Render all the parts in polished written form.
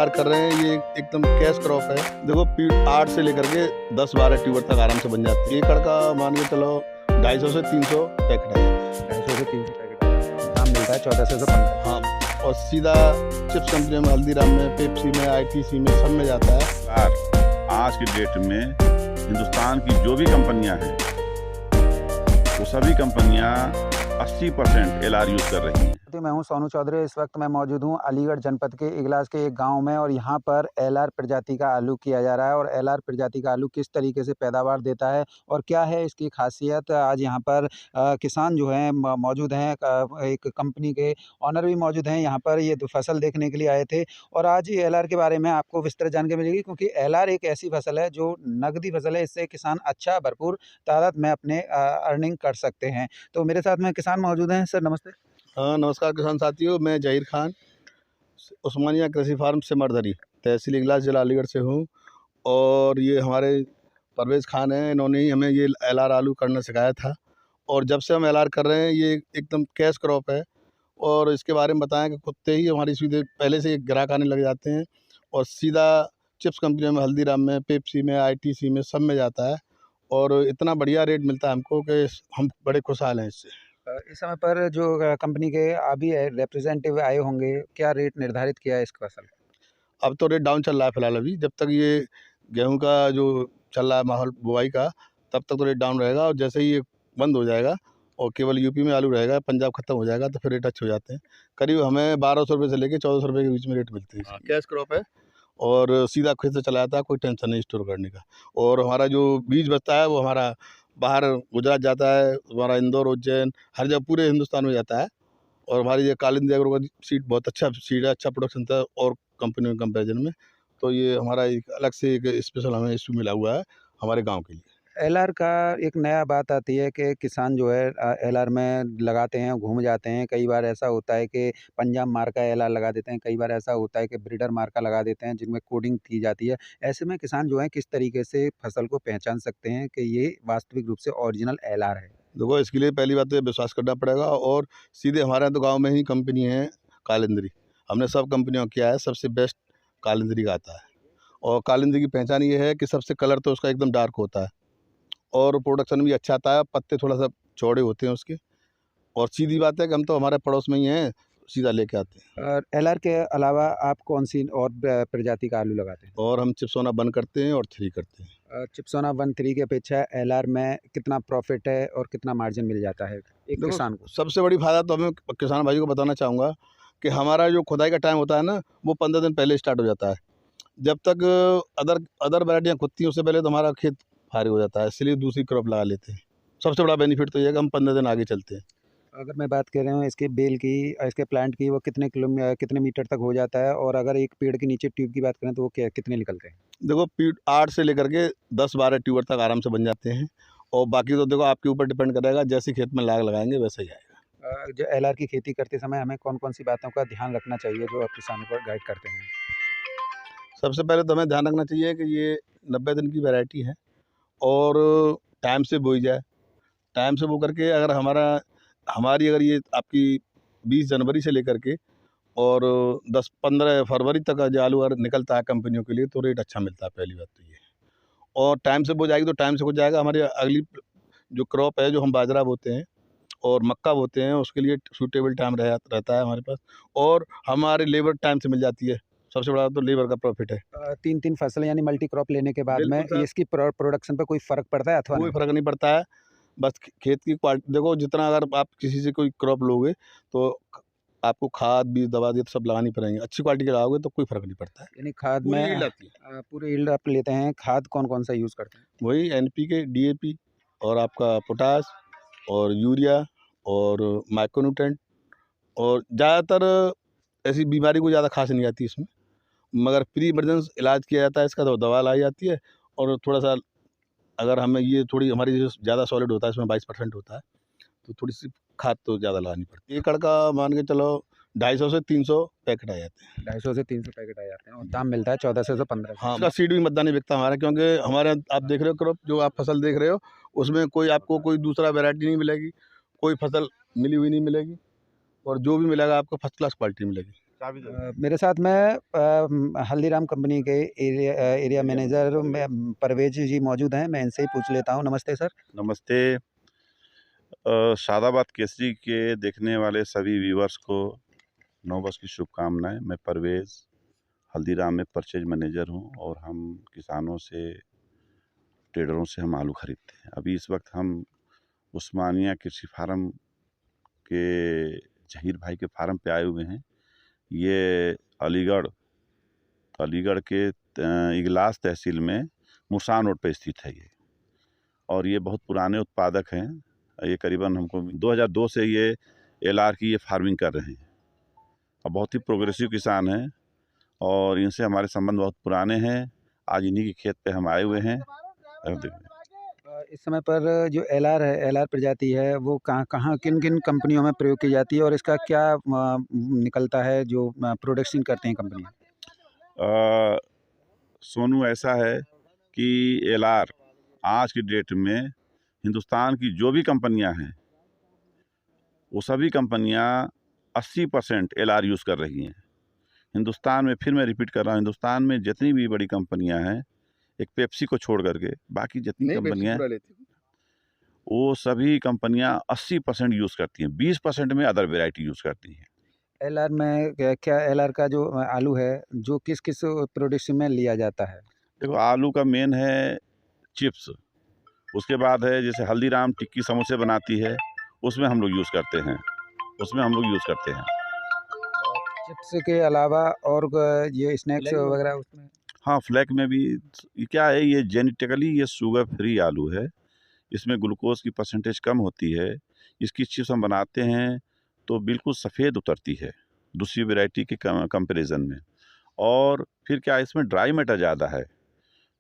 LR कर रहे हैं, ये एकदम कैश क्रॉप है। देखो 8 से लेकर के 10-12 ट्यूबर तक आराम से बन जाती है। 1 एकड़ का मान के चलो 250 से 300 पैकेट है। 250 से 300 पैकेट दाम मिलता है 1400 से 1500। हाँ, और सीधा चिप्स कंपनी में, हल्दीराम में, पेप्सी में, आईटीसी में, सब में जाता है। आज की डेट में हिंदुस्तान की जो भी कंपनियां हैं वो सभी कंपनियां 80% एलआर यूज कर रही हैं। मैं हूं सोनू चौधरी। इस वक्त मैं मौजूद हूं अलीगढ़ जनपद के इगलास के एक गांव में और यहां पर एलआर प्रजाति का आलू किया जा रहा है। और एलआर प्रजाति का आलू किस तरीके से पैदावार देता है और क्या है इसकी खासियत, आज यहां पर किसान जो हैं मौजूद हैं, एक कंपनी के ऑनर भी मौजूद हैं यहाँ पर। ये फसल देखने के लिए आए थे और आज ये एलआर के बारे में आपको विस्तृत जानकारी मिलेगी, क्योंकि एलआर एक ऐसी फसल है जो नकदी फसल है। इससे किसान अच्छा भरपूर तादाद में अपने अर्निंग कर सकते हैं। तो मेरे साथ में किसान मौजूद हैं। सर नमस्ते। हाँ नमस्कार किसान साथियों, मैं जहीर खान उस्मानिया कृषि फार्म से मर्दरी, तहसील इगलास, जिला अलीगढ़ से हूँ। और ये हमारे परवेज़ खान हैं, इन्होंने ही हमें ये एलआर आलू करना सिखाया था। और जब से हम एलआर कर रहे हैं, ये एकदम कैश क्रॉप है। और इसके बारे में बताएं कि कुत्ते ही हमारी सीधे पहले से ग्राहक आने लग जाते हैं और सीधा चिप्स कंपनी में, हल्दीराम में, पेप्सी में, आईटीसी में, सब में जाता है। और इतना बढ़िया रेट मिलता है हमको कि हम बड़े खुशहाल हैं इससे। इस समय पर जो कंपनी के अभी रिप्रेजेंटेटिव आए होंगे, क्या रेट निर्धारित किया है इस फसल? अब तो रेट डाउन चल रहा है फिलहाल। अभी जब तक ये गेहूं का जो चल रहा है माहौल बुआई का, तब तक तो रेट डाउन रहेगा। और जैसे ही ये बंद हो जाएगा और केवल यूपी में आलू रहेगा, पंजाब खत्म हो जाएगा, तो फिर रेट अच्छे हो जाते हैं। करीब हमें 1200 रुपये से लेके 1400 रुपये के बीच में रेट मिलते हैं। कैश क्रॉप है और सीधा खेत से चला जाता है, कोई टेंशन नहीं स्टोर करने का। और हमारा जो बीज बचता है वो हमारा बाहर गुजरात जाता है, हमारा इंदौर, उज्जैन, हर जगह पूरे हिंदुस्तान में जाता है। और हमारी ये कालिंदी एग्रो का सीड बहुत अच्छा सीड है, अच्छा प्रोडक्शन था और कंपनियों के कंपैरिजन में। तो ये हमारा एक अलग से एक स्पेशल हमें इशू मिला हुआ है हमारे गांव के लिए। एलआर का एक नया बात आती है कि किसान जो है एलआर में लगाते हैं, घूम जाते हैं। कई बार ऐसा होता है कि पंजाब मार्का एलआर लगा देते हैं, कई बार ऐसा होता है कि ब्रीडर मार्का लगा देते हैं जिनमें कोडिंग की जाती है। ऐसे में किसान जो है किस तरीके से फसल को पहचान सकते हैं कि ये वास्तविक रूप से ओरिजिनल एलआर है? देखो इसके लिए पहली बात तो ये विश्वास करना पड़ेगा। और सीधे हमारे यहाँ तो गाँव में ही कंपनी है कालिंद्री, हमने सब कंपनियों किया है, सबसे बेस्ट कालिंद्री का आता है। और कालिंद्री की पहचान ये है कि सबसे कलर तो उसका एकदम डार्क होता है और प्रोडक्शन भी अच्छा आता है, पत्ते थोड़ा सा चौड़े होते हैं उसके। और सीधी बात है कि हम तो हमारे पड़ोस में ही हैं, सीधा लेके आते हैं। और एलआर के अलावा आप कौन सी और प्रजाति का आलू लगाते हैं? और हम चिप्सोना 1 करते हैं और 3 करते हैं। चिप्सोना 1-3 की अपेक्षा एलआर में कितना प्रॉफिट है और कितना मार्जिन मिल जाता है एक देखो, किसान को? सबसे बड़ी फ़ायदा तो हमें किसान भाई को बताना चाहूँगा कि हमारा जो खुदाई का टाइम होता है ना, वो 15 दिन पहले स्टार्ट हो जाता है। जब तक अदर वैरायटियाँ खुदती हैं उससे पहले तो हमारा खेत फारिग हो जाता है, इसलिए दूसरी क्रॉप लगा लेते हैं। सबसे बड़ा बेनिफिट तो ये है कि हम 15 दिन आगे चलते हैं। अगर मैं बात कर रहा हूँ इसके बेल की, इसके प्लांट की, वो कितने मीटर तक हो जाता है? और अगर एक पेड़ के नीचे ट्यूब की बात करें तो वो कितने निकलते हैं? देखो 8 से लेकर के 10-12 ट्यूबर तक आराम से बन जाते हैं। और बाकी तो देखो आपके ऊपर डिपेंड करेगा, जैसे खेत में लाग लगाएंगे वैसे ही आएगा। जो एलआर की खेती करते समय हमें कौन-कौन सी बातों का ध्यान रखना चाहिए जो आप किसानों को गाइड करते हैं? सबसे पहले तो हमें ध्यान रखना चाहिए कि ये 90 दिन की वैरायटी है और टाइम से बोई जाए। टाइम से बो करके अगर हमारी अगर ये आपकी 20 जनवरी से लेकर के और 10-15 फरवरी तक का जो आलू अगर निकलता है कंपनियों के लिए, तो रेट अच्छा मिलता है, पहली बात तो ये है। और टाइम से बो जाएगी तो टाइम से हो जाएगा। हमारी अगली जो क्रॉप है, जो हम बाजरा बोते हैं और मक्का बोते हैं, उसके लिए सूटेबल टाइम रहता है हमारे पास। और हमारी लेबर टाइम से मिल जाती है। सबसे बड़ा तो लेबर का प्रॉफिट है। 3-3 फसल यानी मल्टी क्रॉप लेने के बाद में बिल्कुल सर। इसकी प्रोडक्शन पे कोई फ़र्क पड़ता है अथवा कोई नहीं? फ़र्क नहीं पड़ता है। बस खेत की क्वालिटी देखो, जितना अगर आप किसी से कोई क्रॉप लोगे तो आपको खाद, बीज, दवा ये तो सब लगानी पड़ेंगी। अच्छी क्वालिटी के लगाओगे तो कोई फ़र्क नहीं पड़ता है। यानी खाद पूरी में यील्ड आती है। पूरे यील्ड आप लेते हैं। खाद कौन-कौन सा यूज़ करते हैं? वही एनपीके, डीएपी और आपका पोटाश और यूरिया और माइक्रोन्यूट्रेंट। और ज़्यादातर ऐसी बीमारी कोई ज़्यादा ख़ास नहीं आती इसमें, मगर प्री इमरजेंस इलाज किया जाता है इसका, तो दवा लाई जाती है। और थोड़ा-सा अगर हमें ये थोड़ी हमारी जो ज़्यादा सॉलिड होता है, इसमें 22% होता है, तो थोड़ी-सी खाद तो ज़्यादा लगानी पड़ती है। 1 एकड़ का मान के चलो 250 से 300 पैकेट आ जाते हैं। 250 से 300 पैकेट आ जाते हैं और दाम मिलता है 1400 से 1500। हाँ, उसका सीड भी मद्दा नहीं बिकता हमारा, क्योंकि हमारे यहाँ आप देख रहे हो क्रॉप, जो आप फसल देख रहे हो, उसमें आपको कोई दूसरा वैरायटी नहीं मिलेगी, कोई फसल मिली हुई नहीं मिलेगी। और जो भी मिलेगा आपको फर्स्ट क्लास क्वालिटी मिलेगी। मेरे साथ में हल्दीराम कंपनी के एरिया मैनेजर में परवेज जी मौजूद हैं। मैं इनसे ही पूछ लेता हूँ। नमस्ते सर। नमस्ते। शादाबाद केसरी के देखने वाले सभी व्यूवर्स को नववर्ष की शुभकामनाएं। मैं परवेज हल्दीराम में परचेज मैनेजर हूं और हम किसानों से, ट्रेडरों से हम आलू खरीदते हैं। अभी इस वक्त हम उस्मानिया कृषि फार्म के जहीर भाई के फार्म पे आए हुए हैं। ये अलीगढ़ के इगलास तहसील में मुरसान रोड पे स्थित है ये, और ये बहुत पुराने उत्पादक हैं। ये करीबन हमको 2002 से ये एलआर की ये फार्मिंग कर रहे हैं और बहुत ही प्रोग्रेसिव किसान हैं और इनसे हमारे संबंध बहुत पुराने हैं। आज इन्हीं के खेत पे हम आए हुए हैं। इस समय पर जो एलआर है, एलआर प्रजाति है, वो कहाँ किन कंपनियों में प्रयोग की जाती है और इसका क्या निकलता है जो प्रोडक्शन करते हैं कंपनियाँ? सोनू, ऐसा है कि एलआर आज की डेट में हिंदुस्तान की जो भी कंपनियां हैं वो सभी कंपनियां 80% एलआर यूज़ कर रही हैं हिंदुस्तान में। फिर मैं रिपीट कर रहा हूँ, हिंदुस्तान में जितनी भी बड़ी कंपनियां हैं, एक पेप्सी को छोड़ करके बाकी जितनी कंपनियां वो सभी कंपनियां 80% यूज़ करती हैं। 20% में अदर वेराइटी यूज़ करती हैं। एलआर में क्या एलआर का जो आलू है, जो किस प्रोडक्शन में लिया जाता है? देखो, आलू का मेन है चिप्स, उसके बाद है जैसे हल्दीराम टिक्की समोसे बनाती है, उसमें हम लोग यूज़ करते हैं। चिप्स के अलावा और ये स्नैक्स वगैरह उसमें? हाँ, फ्लैक में भी ये क्या है, ये जेनेटिकली ये शुगर फ्री आलू है। इसमें ग्लूकोज की परसेंटेज कम होती है। इसकी चिप्स हम बनाते हैं तो बिल्कुल सफ़ेद उतरती है दूसरी वैरायटी के कंपैरिजन में। और फिर क्या, इसमें ड्राई मैटर ज़्यादा है।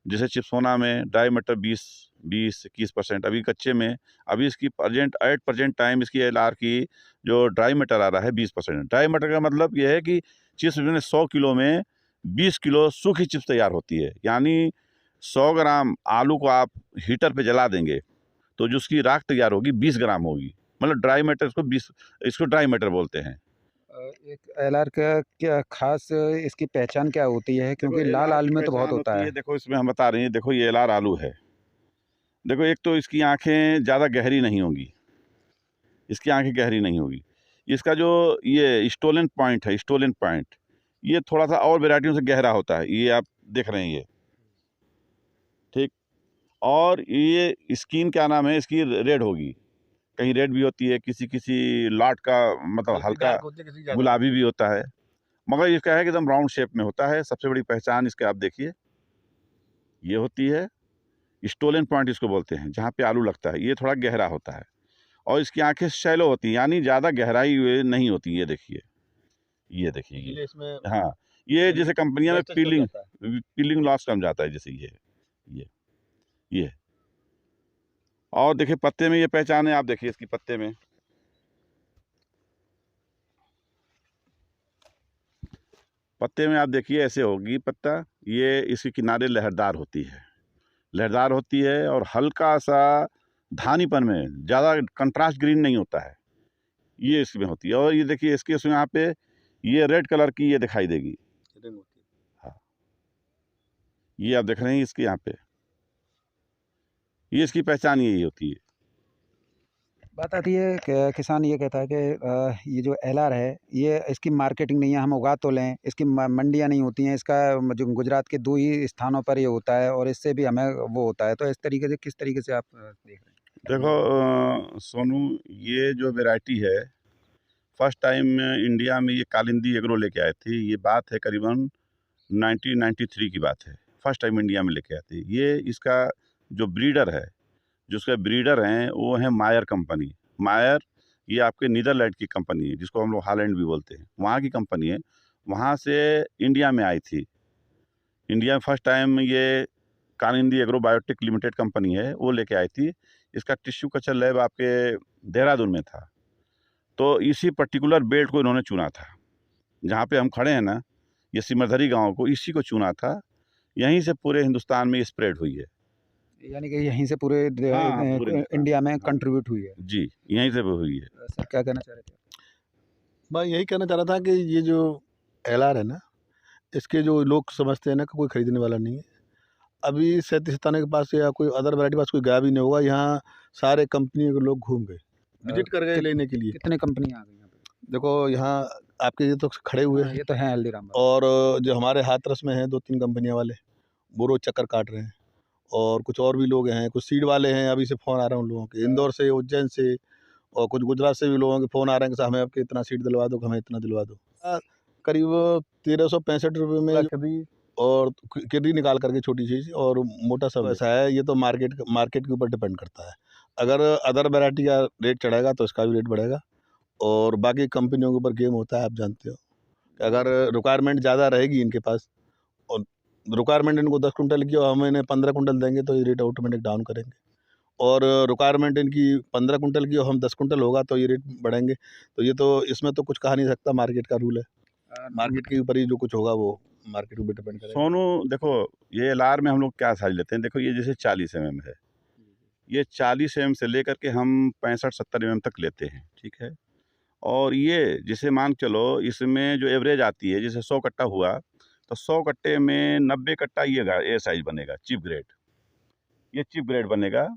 जैसे चिप्सोना में ड्राई मैटर 20-21% अभी कच्चे में, अभी इसकी प्रेजेंट टाइम इसकी एलआर की जो ड्राई मैटर आ रहा है 20%। ड्राई मैटर का मतलब ये है कि चिप्स में 100 किलो में 20 किलो सूखी चिप्स तैयार होती है। यानी 100 ग्राम आलू को आप हीटर पे जला देंगे तो जो उसकी राख तैयार होगी 20 ग्राम होगी। मतलब ड्राई मैटर इसको ड्राई मैटर बोलते हैं। एक एलआर का क्या खास इसकी पहचान क्या होती है? क्योंकि लाल आलू में तो बहुत होता है। देखो, इसमें हम बता रहे हैं, देखो ये एलआर आलू है। देखो, एक तो इसकी आंखें ज़्यादा गहरी नहीं होंगी, इसका जो ये स्टोलन पॉइंट ये थोड़ा सा और वेराइटियों से गहरा होता है। ये आप देख रहे हैं ये, ठीक। और ये स्किन क्या नाम है इसकी, रेड होगी, कहीं रेड भी होती है, किसी लॉट का मतलब हल्का गुलाबी भी होता है, मगर इसका है कि एकदम राउंड शेप में होता है। सबसे बड़ी पहचान इसके आप देखिए ये होती है, स्टोलन पॉइंट इसको बोलते हैं, जहाँ पे आलू लगता है ये थोड़ा गहरा होता है। और इसकी आंखें शैलो होती हैं, यानी ज़्यादा गहराई नहीं होती। ये देखिए ये इसमें, हाँ, ये जैसे कंपनियां में पीलिंग लॉस कम जाता है, जैसे ये। और देखिए पत्ते में ये पहचान है, आप देखिए इसकी पत्ते में आप देखिए ऐसे होगी पत्ता। ये इसके किनारे लहरदार होती है और हल्का सा धानीपन में, ज़्यादा कंट्रास्ट ग्रीन नहीं होता है, ये इसमें होती है। और ये देखिए इसके उसमें यहाँ पे ये रेड कलर की ये दिखाई देगी, हाँ, ये आप देख रहे हैं इसके यहाँ पे, ये इसकी पहचान यही होती है। बात आती है कि किसान ये कहता है कि ये जो एलआर है, ये इसकी मार्केटिंग नहीं है, हम उगा तो लें, इसकी मंडियाँ नहीं होती हैं, इसका जो गुजरात के 2 ही स्थानों पर ये होता है और इससे भी हमें वो होता है। तो इस तरीके से किस तरीके से आप देख रहे हैं? देखो सोनू, ये जो वैरायटी है फर्स्ट टाइम इंडिया में ये कालिंदी एग्रो लेके आए थे। ये बात है करीबन 1993 की बात है, फर्स्ट टाइम इंडिया में लेके आए थे। ये इसका जो ब्रीडर हैं वो है मायर कंपनी। मायर ये आपके नीदरलैंड की कंपनी है, जिसको हम लोग हॉलैंड भी बोलते हैं, वहाँ की कंपनी है। वहाँ से इंडिया में आई थी। इंडिया में फर्स्ट टाइम ये Kalindi agro biotech limited company है, वो लेके आई थी। इसका टिश्यू कल्चर लैब आपके देहरादून में था। तो इसी पर्टिकुलर बेल्ट को इन्होंने चुना था, जहाँ पे हम खड़े हैं ना, ये सिमरधरी गांव को, इसी को चुना था। यहीं से पूरे हिंदुस्तान में स्प्रेड हुई है, यानी कि यहीं से पूरे पूरे इंडिया में कंट्रीब्यूट हुई है। जी, यहीं से हुई है। सर क्या कहना चाह रहे थे? मैं यही कहना चाह रहा था कि ये जो LR है ना, इसके जो लोग समझते हैं ना कि कोई खरीदने वाला नहीं है। अभी 37-97 के पास या कोई अदर वैरायटी के पास कोई गया भी नहीं होगा। यहाँ सारे कंपनियों के लोग घूम गए, विजिट कर गए लेने के लिए। कितने कंपनी आ गई यहाँ पे? देखो यहाँ आपके ये तो खड़े हुए हैं, ये तो हैं हल्दीराम वाले। और जो हमारे हाथरस में हैं 2-3 कंपनियाँ वाले, वो रोज़ चक्कर काट रहे हैं। और कुछ और भी लोग हैं, कुछ सीड वाले हैं, अभी से फ़ोन आ रहे हैं उन लोगों के, इंदौर से, उज्जैन से, और कुछ गुजरात से भी लोगों के फ़ोन आ रहे हैं कि साहब हमें आपके इतना सीड दिलवा दो, हमें इतना दिलवा दो। करीब 1365 रुपये में खरीदी, और किडनी निकाल करके छोटी चीज़, और मोटा सब ऐसा है। ये तो मार्केट के ऊपर डिपेंड करता है। अगर अदर वैरायटी का रेट चढ़ेगा तो इसका भी रेट बढ़ेगा, और बाकी कंपनियों के ऊपर गेम होता है, आप जानते हो। अगर रिक्वायरमेंट ज़्यादा रहेगी इनके पास, और रिक्वायरमेंट इनको 10 कुंटल की और हम इन्हें 15 कुंटल देंगे, तो ये रेट ऑटोमेटिक डाउन करेंगे। और रिक्वायरमेंट इनकी 15 कुंटल की और हम 10 कुंटल होगा तो ये रेट बढ़ेंगे। तो ये तो इसमें तो कुछ कहा नहीं सकता, मार्केट का रूल है। मार्केट के ऊपर ही जो कुछ होगा वो मार्केट के ऊपर डिपेंड करेगा। सोनू देखो, ये LR में हम लोग क्या साइज लेते हैं, देखो ये जैसे 40 mm है, ये 40 mm से लेकर के हम 65-70 mm तक लेते हैं, ठीक है। और ये जिसे मान चलो इसमें जो एवरेज आती है, जैसे 100 कट्टा हुआ तो 100 कट्टे में 90 कट्टा ये साइज बनेगा, चीप ग्रेड, ये चीप ग्रेड बनेगा।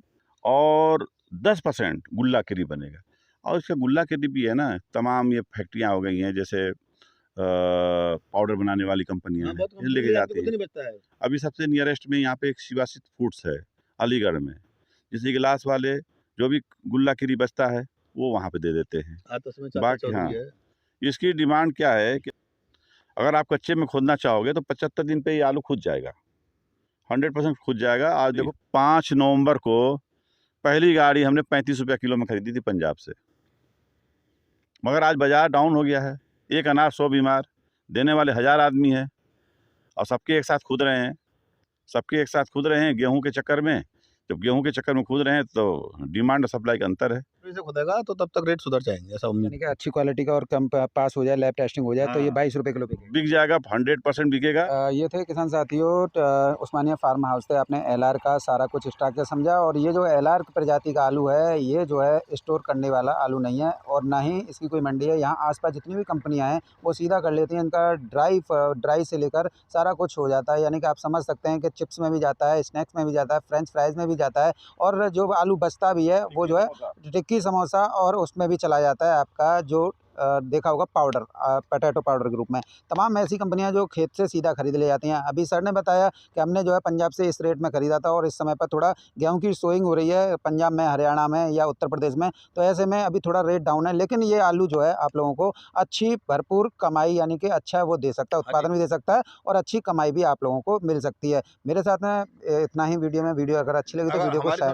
और 10% गुल्ला किरी बनेगा। और इसका गुल्ला किरी भी है ना, तमाम ये फैक्ट्रियाँ हो गई हैं, जैसे पाउडर बनाने वाली कंपनियाँ हैं, ये लेके जाती हैं। अभी सबसे नियरेस्ट में यहाँ पे एक शिवासित फूड्स है अलीगढ़ में, जिससे गिलास वाले जो भी गुल्ला किरी बचता है वो वहाँ पे दे देते हैं। बाकी हाँ, इसकी डिमांड क्या है कि अगर आप कच्चे में खोदना चाहोगे तो 75 दिन पे ये आलू खुद जाएगा, 100% खुद जाएगा। आज देखो 5 नवंबर को पहली गाड़ी हमने 35 रुपये किलो में खरीदी थी पंजाब से, मगर आज बाजार डाउन हो गया है। एक अनार 100 बीमार, देने वाले 1000 आदमी हैं, और सबके एक साथ खुद रहे हैं गेहूं के चक्कर में। जब गेहूं के चक्कर में कूद रहे हैं तो डिमांड और सप्लाई का अंतर है। से खुदेगा तो तब तक रेट सुधर जाएंगे, ऐसा उम्मीद। यानी कि अच्छी क्वालिटी का और कम पास हो जाए, लैब टेस्टिंग हो जाए तो ये 22 रुपये किलो बिकेगा। बिक जाएगा, 100% बिकेगा। ये थे किसान साथियों, उस्मानिया फार्म हाउस से आपने LR का सारा कुछ स्टॉक का समझा। और ये जो LR प्रजाति का आलू है, ये जो है स्टोर करने वाला आलू नहीं है, और ना ही इसकी कोई मंडी है। यहाँ आसपास जितनी भी कंपनियाँ हैं वो सीधा कर लेती हैं, इनका ड्राई से लेकर सारा कुछ हो जाता है। यानी कि आप समझ सकते हैं कि चिप्स में भी जाता है, स्नैक्स में भी जाता है, फ्रेंच फ्राइज़ में भी जाता है, और जो आलू बचता भी है वो जो है टिक्की समोसा और उसमें भी चला जाता है आपका जो देखा होगा पाउडर, पोटैटो पाउडर के रूप में। तमाम ऐसी कंपनियां जो खेत से सीधा खरीद ले जाती हैं। अभी सर ने बताया कि हमने जो है पंजाब से इस रेट में ख़रीदा था, और इस समय पर थोड़ा गेहूं की सोइंग हो रही है पंजाब में, हरियाणा में या उत्तर प्रदेश में, तो ऐसे में अभी थोड़ा रेट डाउन है। लेकिन ये आलू जो है आप लोगों को अच्छी भरपूर कमाई, यानी कि अच्छा वो दे सकता है, उत्पादन भी दे सकता है, और अच्छी कमाई भी आप लोगों को मिल सकती है। मेरे साथ में इतना ही वीडियो में। वीडियो अगर अच्छी लगी तो वीडियो को शेयर